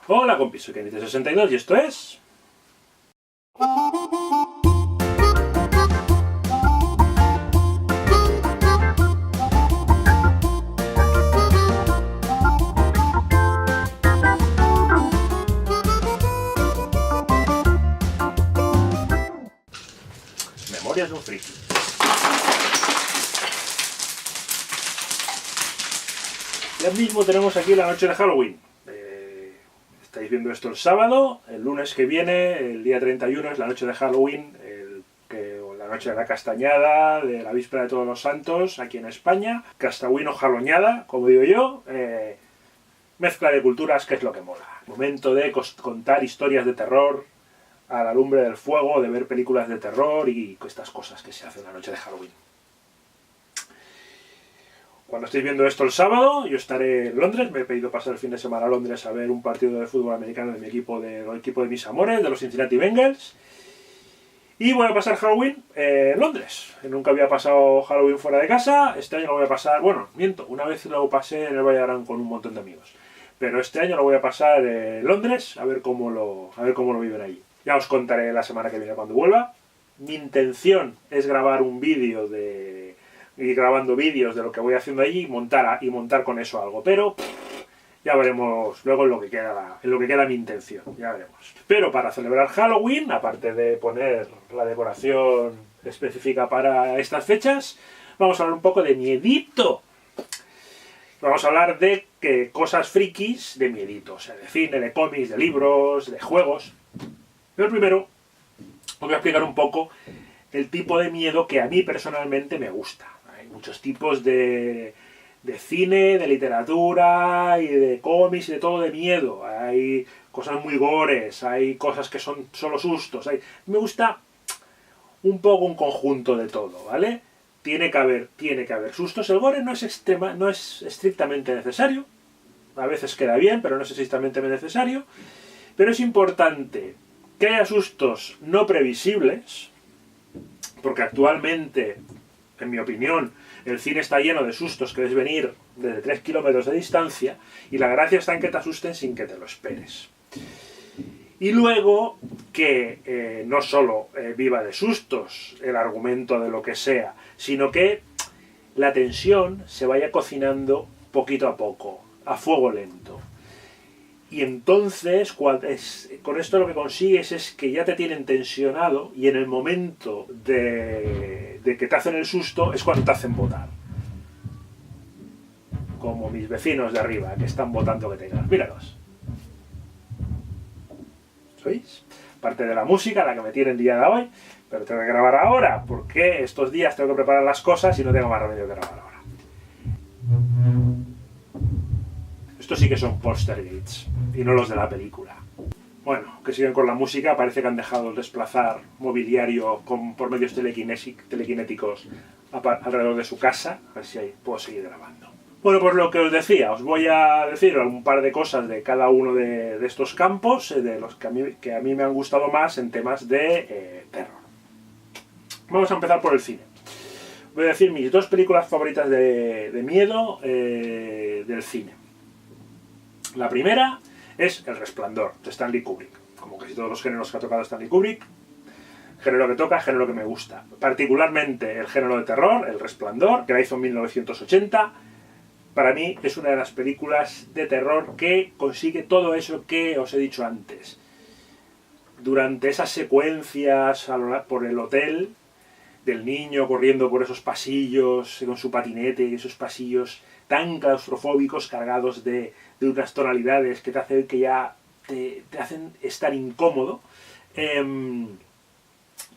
Hola compis, soy Kenite62 y esto es... Memorias de un friki. Ya mismo tenemos aquí la noche de Halloween. Estáis viendo esto el sábado, el lunes que viene, el día 31 es la noche de Halloween, la noche de la castañada, de la víspera de Todos los Santos, aquí en España. Castahuino jaloñada, como digo yo, mezcla de culturas, que es lo que mola. Momento de contar historias de terror a la lumbre del fuego, de ver películas de terror y estas cosas que se hacen la noche de Halloween. Cuando estéis viendo esto el sábado, yo estaré en Londres. Me he pedido pasar el fin de semana a Londres a ver un partido de fútbol americano de mi equipo, del equipo de mis amores, de los Cincinnati Bengals. Y voy a pasar Halloween en Londres. Nunca había pasado Halloween fuera de casa. Este año lo voy a pasar, bueno, miento, una vez lo pasé en el Valle de Arán con un montón de amigos. Pero este año lo voy a pasar en Londres, a ver cómo lo viven allí. Ya os contaré la semana que viene cuando vuelva. Mi intención es grabar un vídeo ir grabando vídeos de lo que voy haciendo allí y montar con eso algo, pero ya veremos luego en lo que queda mi intención, ya veremos. Pero para celebrar Halloween, aparte de poner la decoración específica para estas fechas, vamos a hablar un poco de miedito. Vamos a hablar de cosas frikis de miedito, o sea, de cine, de cómics, de libros, de juegos. Pero primero os voy a explicar un poco el tipo de miedo que a mí personalmente me gusta. Hay muchos tipos de cine, de literatura y de cómics y de todo de miedo. Hay cosas muy gores, hay cosas que son solo sustos. Me gusta un poco un conjunto de todo, ¿vale? Tiene que haber sustos. El gore no es estrictamente necesario. A veces queda bien, pero no es estrictamente necesario. Pero es importante que haya sustos no previsibles, porque actualmente, en mi opinión, el cine está lleno de sustos que ves venir desde 3 kilómetros de distancia, y la gracia está en que te asusten sin que te lo esperes. Y luego que no solo viva de sustos el argumento de lo que sea, sino que la tensión se vaya cocinando poquito a poco, a fuego lento. Y entonces, con esto lo que consigues es que ya te tienen tensionado y en el momento de que te hacen el susto es cuando te hacen votar. Como mis vecinos de arriba, que están votando que tengas. Míralos. ¿Sois? Parte de la música, la que me tiene el día de hoy, pero tengo que grabar ahora, porque estos días tengo que preparar las cosas y no tengo más remedio que grabar ahora. Estos sí que son Poltergeists, y no los de la película. Bueno, que siguen con la música, parece que han dejado desplazar mobiliario por medios telequinéticos alrededor de su casa, a ver si ahí puedo seguir grabando. Bueno, pues lo que os decía, os voy a decir un par de cosas de cada uno de estos campos, de los que a mí me han gustado más en temas de terror. Vamos a empezar por el cine. Voy a decir mis dos películas favoritas de miedo del cine. La primera es El Resplandor, de Stanley Kubrick. Como casi todos los géneros que ha tocado Stanley Kubrick, género que toca, género que me gusta. Particularmente el género de terror, El Resplandor, que la hizo en 1980. Para mí es una de las películas de terror que consigue todo eso que os he dicho antes. Durante esas secuencias por el hotel, del niño corriendo por esos pasillos con su patinete, esos pasillos tan claustrofóbicos, cargados de unas tonalidades que te hacen estar incómodo,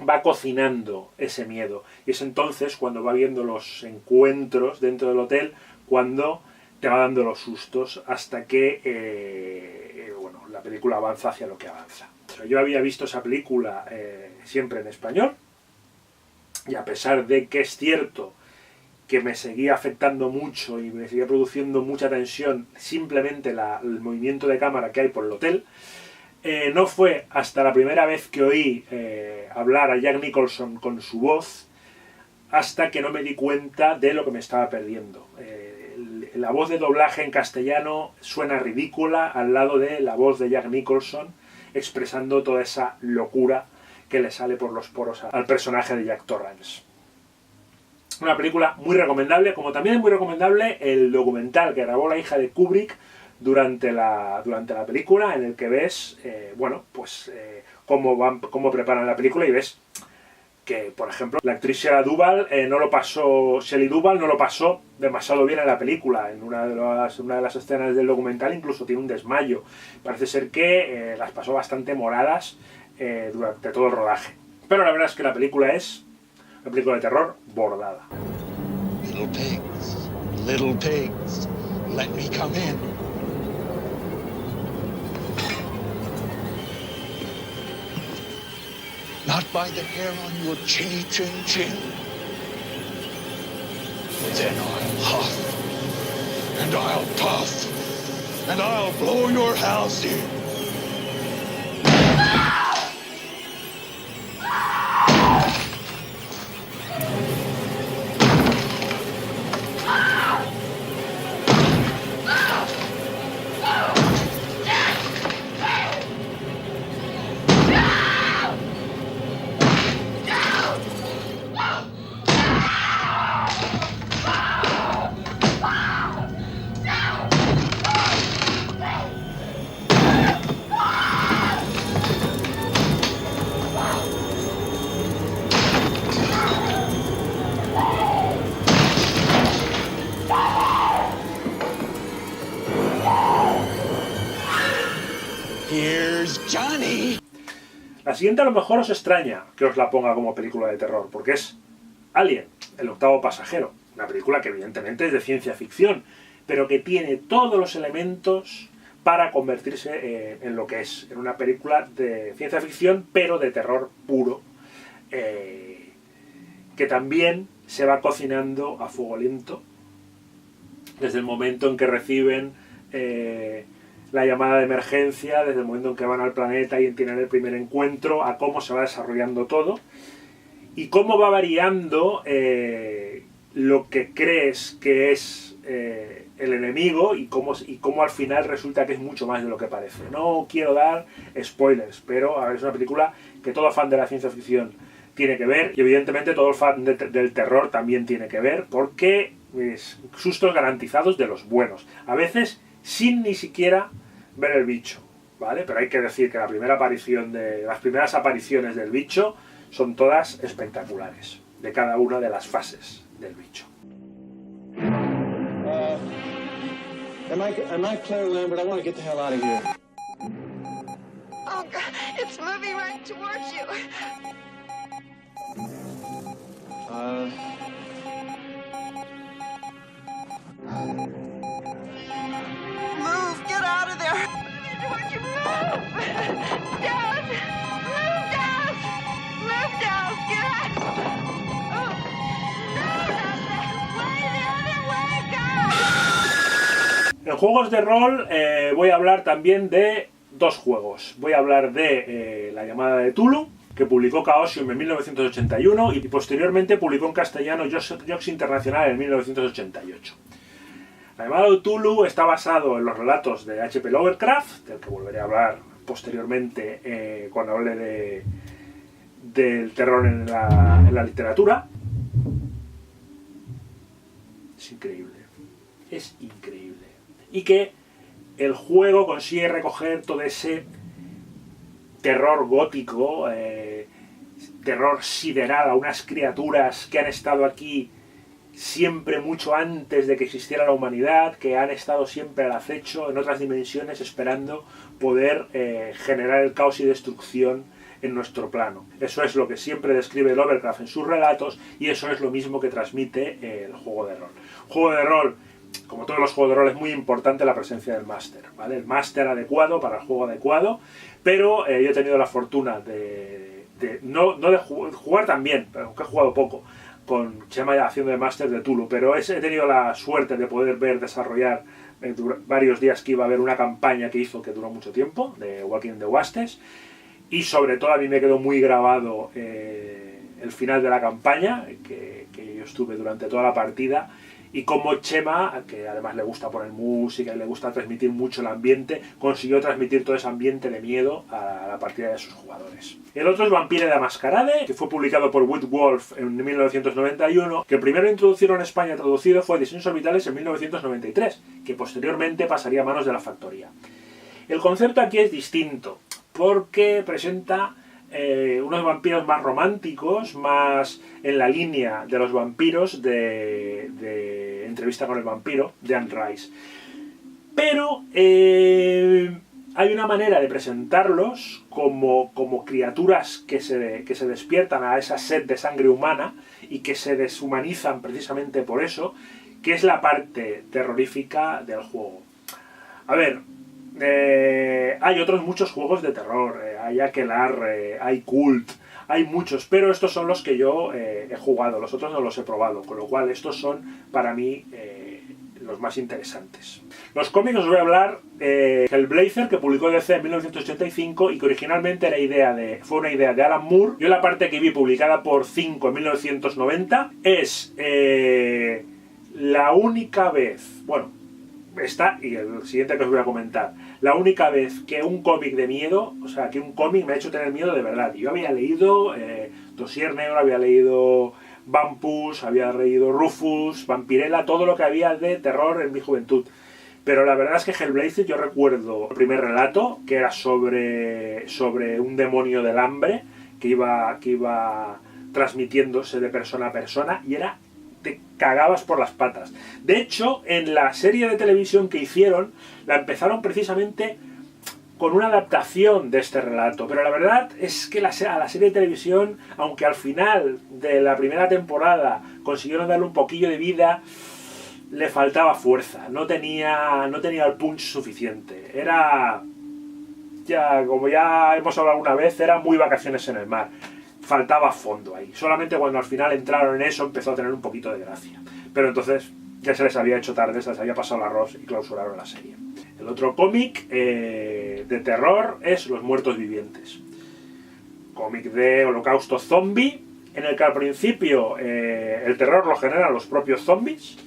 va cocinando ese miedo. Y es entonces cuando va viendo los encuentros dentro del hotel, cuando te va dando los sustos, hasta que la película avanza hacia lo que avanza. Yo había visto esa película siempre en español, y a pesar de que es cierto que me seguía afectando mucho y me seguía produciendo mucha tensión simplemente el movimiento de cámara que hay por el hotel, no fue hasta la primera vez que oí hablar a Jack Nicholson con su voz hasta que no me di cuenta de lo que me estaba perdiendo. la voz de doblaje en castellano suena ridícula al lado de la voz de Jack Nicholson expresando toda esa locura que le sale por los poros al personaje de Jack Torrance. Una película muy recomendable, como también es muy recomendable el documental que grabó la hija de Kubrick durante la película, en el que ves cómo preparan la película y ves que, por ejemplo, la actriz Shelley Duvall no lo pasó demasiado bien en la película. En una de las escenas del documental incluso tiene un desmayo. Parece ser que las pasó bastante moradas durante todo el rodaje. Pero la verdad es que la película es una película de terror bordada. Little pigs, let me come in. Not by the hair on your chinny chin chin. Then I'll huff, and I'll puff, and I'll blow your house in. Here's Johnny. La siguiente a lo mejor os extraña que os la ponga como película de terror, porque es Alien, el octavo pasajero. Una película que evidentemente es de ciencia ficción, pero que tiene todos los elementos para convertirse en lo que es, en una película de ciencia ficción, pero de terror puro, que también se va cocinando a fuego lento, desde el momento en que reciben la llamada de emergencia, desde el momento en que van al planeta y tienen el primer encuentro, a cómo se va desarrollando todo, y cómo va variando lo que crees que es el enemigo y cómo al final resulta que es mucho más de lo que parece. No quiero dar spoilers, pero a ver, es una película que todo fan de la ciencia ficción tiene que ver, y evidentemente todo fan del terror también tiene que ver, porque es sustos garantizados de los buenos, a veces sin ni siquiera ver el bicho, ¿vale? Pero hay que decir que las primeras apariciones del bicho son todas espectaculares, de cada una de las fases del bicho. Am I Claire Lambert? I want to get the hell out of here. Oh, God, it's moving right towards you. Move, get out of there. Would you move? Dad! Move, Dad! Move, Dad! Get out! Oh, no, not that way, the other way, God! En juegos de rol voy a hablar también de dos juegos. Voy a hablar de La llamada de Tulu, que publicó Chaosium en 1981 y posteriormente publicó en castellano Jocs Internacional en 1988. La llamada de Tulu está basado en los relatos de H.P. Lovecraft, del que volveré a hablar posteriormente cuando hable del terror en la literatura. Es increíble. Es increíble. Y que el juego consigue recoger todo ese terror gótico, terror sideral a unas criaturas que han estado aquí siempre mucho antes de que existiera la humanidad, que han estado siempre al acecho en otras dimensiones esperando poder generar el caos y destrucción en nuestro plano. Eso es lo que siempre describe Lovecraft en sus relatos y eso es lo mismo que transmite el juego de rol. Juego de rol, como todos los juegos de rol, es muy importante la presencia del máster, ¿vale? El máster adecuado para el juego adecuado, pero yo he tenido la fortuna de jugar también, pero aunque he jugado poco, con Chema haciendo de máster de Tulu, pero he tenido la suerte de poder ver desarrollar varios días que iba a haber una campaña que hizo que duró mucho tiempo, de Walking the Wastes, y sobre todo a mí me quedó muy grabado el final de la campaña, que yo estuve durante toda la partida, y cómo Chema, que además le gusta poner música y le gusta transmitir mucho el ambiente, consiguió transmitir todo ese ambiente de miedo a la partida de sus jugadores. El otro es Vampire la Mascarade, que fue publicado por Woodwolf en 1991, que el primero en introducirlo en España traducido fue Diseños Orbitales en 1993, que posteriormente pasaría a manos de la factoría. El concepto aquí es distinto, porque presenta unos vampiros más románticos, más en la línea de los vampiros de Entrevista con el vampiro, de Anne Rice. Pero hay una manera de presentarlos como criaturas que se despiertan a esa sed de sangre humana y que se deshumanizan precisamente por eso, que es la parte terrorífica del juego. A ver, hay otros muchos juegos de terror, hay Aquelarre, hay Cult, hay muchos, pero estos son los que yo he jugado, los otros no los he probado, con lo cual estos son para mí los más interesantes. Los cómics os voy a hablar de Hellblazer, que publicó DC en 1985 y que originalmente fue una idea de Alan Moore. Yo la parte que vi publicada por 5 en 1990 es la única vez, bueno, esta y el siguiente que os voy a comentar, la única vez que un cómic de miedo, o sea, que un cómic me ha hecho tener miedo de verdad. Yo había leído Dossier Negro, había leído Vampus, había leído Rufus, Vampirella, todo lo que había de terror en mi juventud. Pero la verdad es que Hellblazer, yo recuerdo el primer relato, que era sobre un demonio del hambre, que iba transmitiéndose de persona a persona, y te cagabas por las patas. De hecho, en la serie de televisión que hicieron, la empezaron precisamente con una adaptación de este relato, pero la verdad es que a la serie de televisión, aunque al final de la primera temporada consiguieron darle un poquillo de vida, le faltaba fuerza, no tenía el punch suficiente. Era, como ya hemos hablado alguna vez, era muy Vacaciones en el Mar. Faltaba fondo ahí. Solamente cuando al final entraron en eso empezó a tener un poquito de gracia. Pero entonces ya se les había hecho tarde, se les había pasado el arroz y clausuraron la serie. El otro cómic de terror es Los Muertos Vivientes. Cómic de holocausto zombie, en el que al principio el terror lo generan los propios zombies,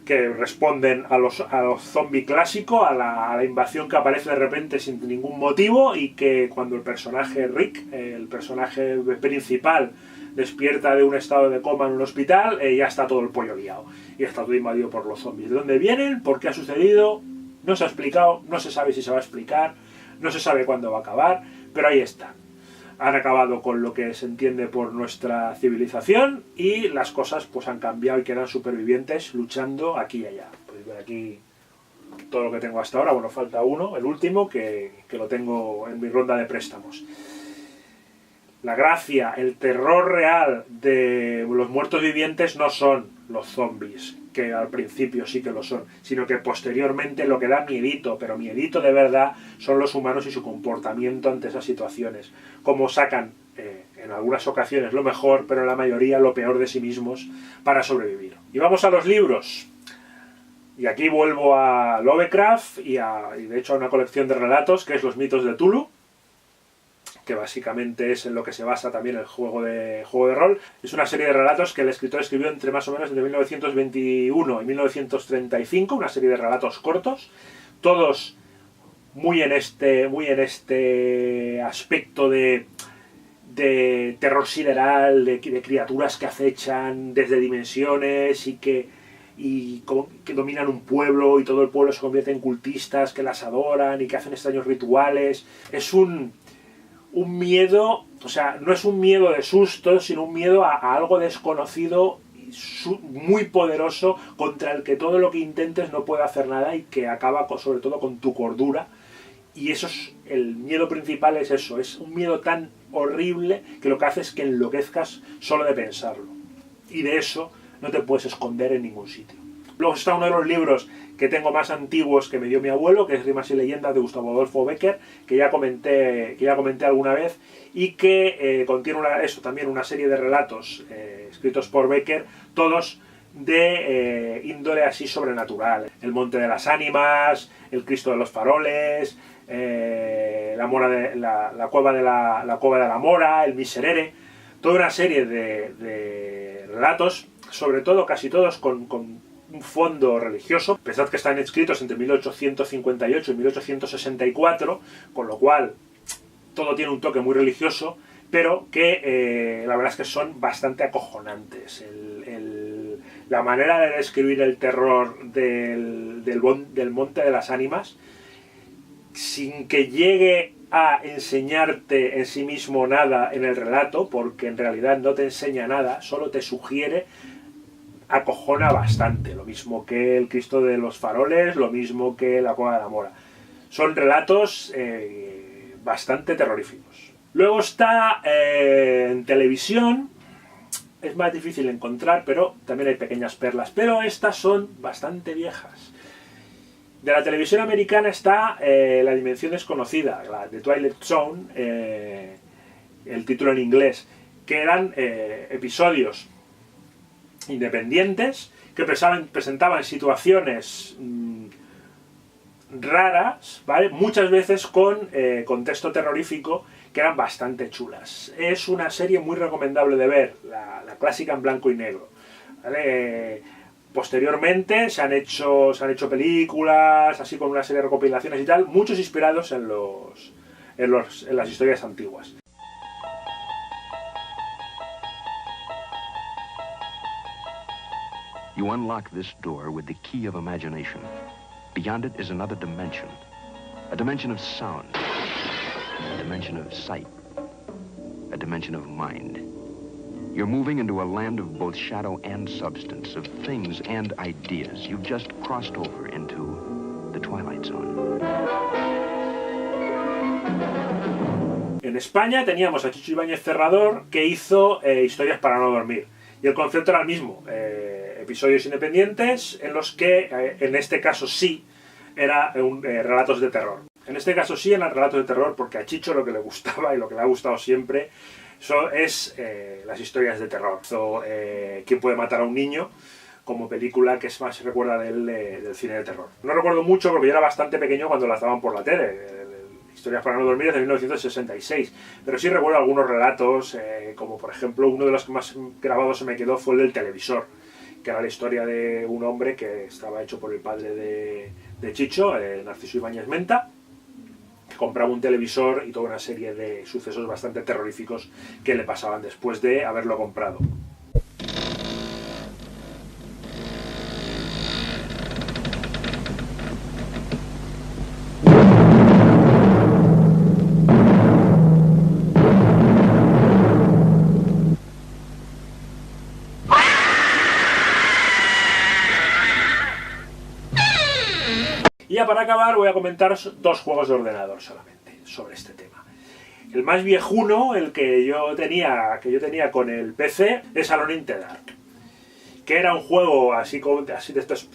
que responden a los zombies clásicos, a la invasión que aparece de repente sin ningún motivo, y que cuando el personaje Rick, el personaje principal, despierta de un estado de coma en un hospital, ya está todo el pollo liado. Y está todo invadido por los zombies. ¿De dónde vienen? ¿Por qué ha sucedido? No se ha explicado, no se sabe si se va a explicar, no se sabe cuándo va a acabar, pero ahí están. Han acabado con lo que se entiende por nuestra civilización y las cosas pues han cambiado y quedan supervivientes luchando aquí y allá. Podéis ver aquí todo lo que tengo hasta ahora. Bueno, falta uno, el último, que lo tengo en mi ronda de préstamos. La gracia, el terror real de los muertos vivientes no son los zombies, que al principio sí que lo son, sino que posteriormente lo que da miedito, pero miedito de verdad, son los humanos y su comportamiento ante esas situaciones. Cómo sacan, en algunas ocasiones lo mejor, pero en la mayoría lo peor de sí mismos para sobrevivir. Y vamos a los libros. Y aquí vuelvo a Lovecraft y de hecho a una colección de relatos que es Los mitos de Tulu, que básicamente es en lo que se basa también el juego de rol. Es una serie de relatos que el escritor escribió entre más o menos entre 1921 y 1935, una serie de relatos cortos, todos muy en este aspecto de terror sideral, de criaturas que acechan desde dimensiones y que dominan un pueblo y todo el pueblo se convierte en cultistas que las adoran y que hacen extraños rituales. Es un miedo, o sea, no es un miedo de susto, sino un miedo a algo desconocido, muy poderoso, contra el que todo lo que intentes no puede hacer nada y que acaba sobre todo con tu cordura. Y eso es, el miedo principal es eso, es un miedo tan horrible que lo que hace es que enloquezcas solo de pensarlo. Y de eso no te puedes esconder en ningún sitio. Luego está uno de los libros que tengo más antiguos que me dio mi abuelo, que es Rimas y Leyendas de Gustavo Adolfo Bécquer, que ya comenté alguna vez, y que contiene también una serie de relatos escritos por Bécquer, todos de índole así sobrenatural. El Monte de las Ánimas, el Cristo de los Faroles, la Cueva de la Mora, el Miserere, toda una serie de relatos sobre todo, casi todos con un fondo religioso. Pensad que están escritos entre 1858 y 1864, con lo cual todo tiene un toque muy religioso, pero que la verdad es que son bastante acojonantes. La manera de describir el terror del Monte de las Ánimas, sin que llegue a enseñarte en sí mismo nada en el relato, porque en realidad no te enseña nada, solo te sugiere, acojona bastante. Lo mismo que el Cristo de los Faroles, lo mismo que la Cueva de la Mora. Son relatos bastante terroríficos. Luego está en televisión, es más difícil encontrar, pero también hay pequeñas perlas, pero estas son bastante viejas. De la televisión americana está La Dimensión Desconocida, la de Twilight Zone, el título en inglés, que eran episodios independientes que presentaban situaciones raras, ¿vale? Muchas veces con contexto terrorífico, que eran bastante chulas. Es una serie muy recomendable de ver, la clásica en blanco y negro, ¿vale? Posteriormente se han hecho películas, así con una serie de recopilaciones y tal, muchos inspirados en las historias antiguas. You unlock this door with the key of imagination. Beyond it is another dimension. A dimension of sound. A dimension of sight. A dimension of mind. You're moving into a land of both shadow and substance, of things and ideas. You've just crossed over into the Twilight Zone. En España teníamos a Chicho Ibáñez Serrador, que hizo Historias para no dormir. Y el concepto era el mismo, episodios independientes en los que, en este caso sí, eran relatos de terror. En este caso sí eran relatos de terror porque a Chicho lo que le gustaba y lo que le ha gustado siempre es las historias de terror. ¿Quién puede matar a un niño? Como película que es más se recuerda del cine de terror. No recuerdo mucho porque yo era bastante pequeño cuando las daban por la tele. Historias para no dormir es de 1966, pero sí recuerdo algunos relatos, como por ejemplo uno de los que más grabados se me quedó fue el del televisor, que era la historia de un hombre que estaba hecho por el padre de Chicho, Narciso Ibáñez Menta, que compraba un televisor y toda una serie de sucesos bastante terroríficos que le pasaban después de haberlo comprado. Y ya para acabar voy a comentar dos juegos de ordenador solamente sobre este tema. El más viejuno, el que yo tenía con el PC, es Alone in the Dark, que era un juego así de estos,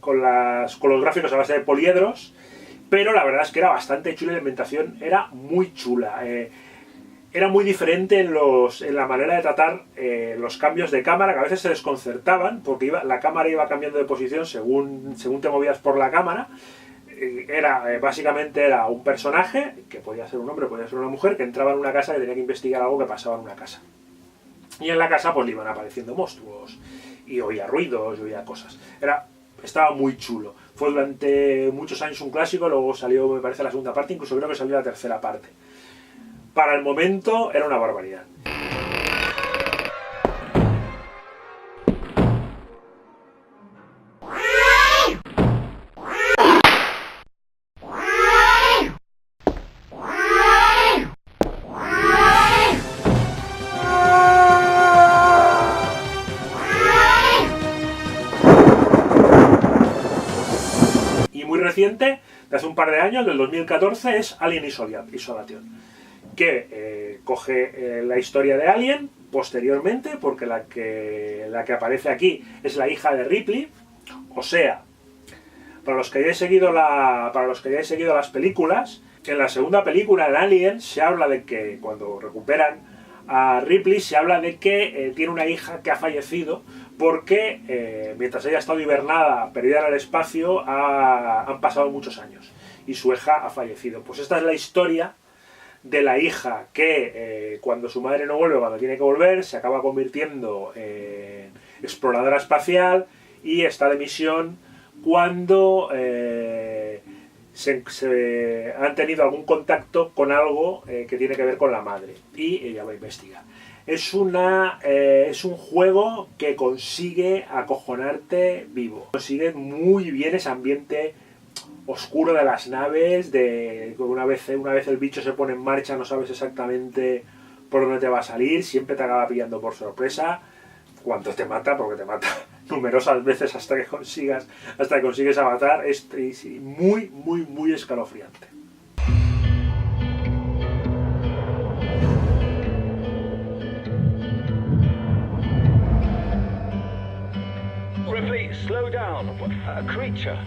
con los gráficos a base de poliedros, pero la verdad es que era bastante chulo y la ambientación era muy chula. Era muy diferente en la manera de tratar los cambios de cámara, que a veces se desconcertaban, porque la cámara iba cambiando de posición según te movías por la cámara. Básicamente era un personaje, que podía ser un hombre, podía ser una mujer, que entraba en una casa que tenía que investigar algo que pasaba en una casa. Y en la casa pues le iban apareciendo monstruos, y oía ruidos, y oía cosas. Estaba muy chulo. Fue durante muchos años un clásico, luego salió, me parece, la segunda parte, incluso creo que salió la tercera parte. Para el momento era una barbaridad. Y muy reciente, de hace un par de años, del 2014, es Alien Isolation, que coge la historia de Alien posteriormente, porque la que aparece aquí es la hija de Ripley. O sea, para los que hayáis seguido las películas, en la segunda película, en Alien, se habla de que cuando recuperan a Ripley, se habla de que tiene una hija que ha fallecido porque mientras ella ha estado hibernada, perdida en el espacio, han pasado muchos años y su hija ha fallecido. Pues esta es la historia de la hija que cuando su madre no vuelve, cuando tiene que volver, se acaba convirtiendo exploradora espacial y está de misión cuando se han tenido algún contacto con algo que tiene que ver con la madre, y ella va a investigar. Es un juego que consigue acojonarte vivo. Consigue muy bien ese ambiente oscuro de las naves, de una vez el bicho se pone en marcha no sabes exactamente por dónde te va a salir, siempre te acaba pillando por sorpresa. Cuando te mata, porque te mata numerosas veces hasta que consigues avanzar, es muy, muy, muy escalofriante. Ripley, slow down. A creature.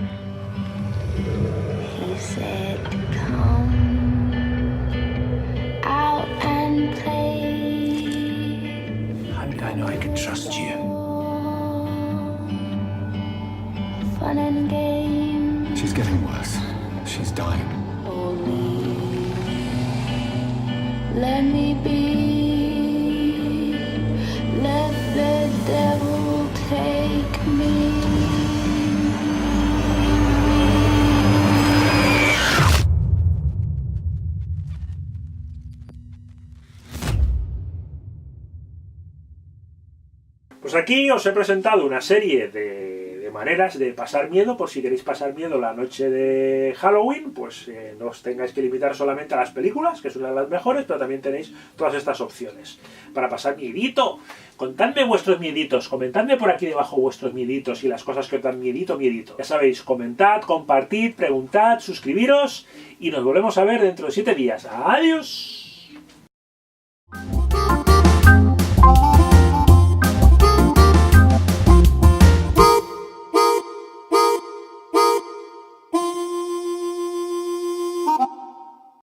He said, come out and play. How did I know I could trust you? Fun and games. She's getting worse. She's dying. Let me be. Let the devil take me. Pues aquí os he presentado una serie de maneras de pasar miedo, por si queréis pasar miedo la noche de Halloween, pues no os tengáis que limitar solamente a las películas, que son las mejores, pero también tenéis todas estas opciones para pasar miedito. Contadme vuestros mieditos, comentadme por aquí debajo vuestros mieditos y las cosas que os dan miedito. Ya sabéis, comentad, compartid, preguntad, suscribiros y nos volvemos a ver dentro de 7 días. ¡Adiós!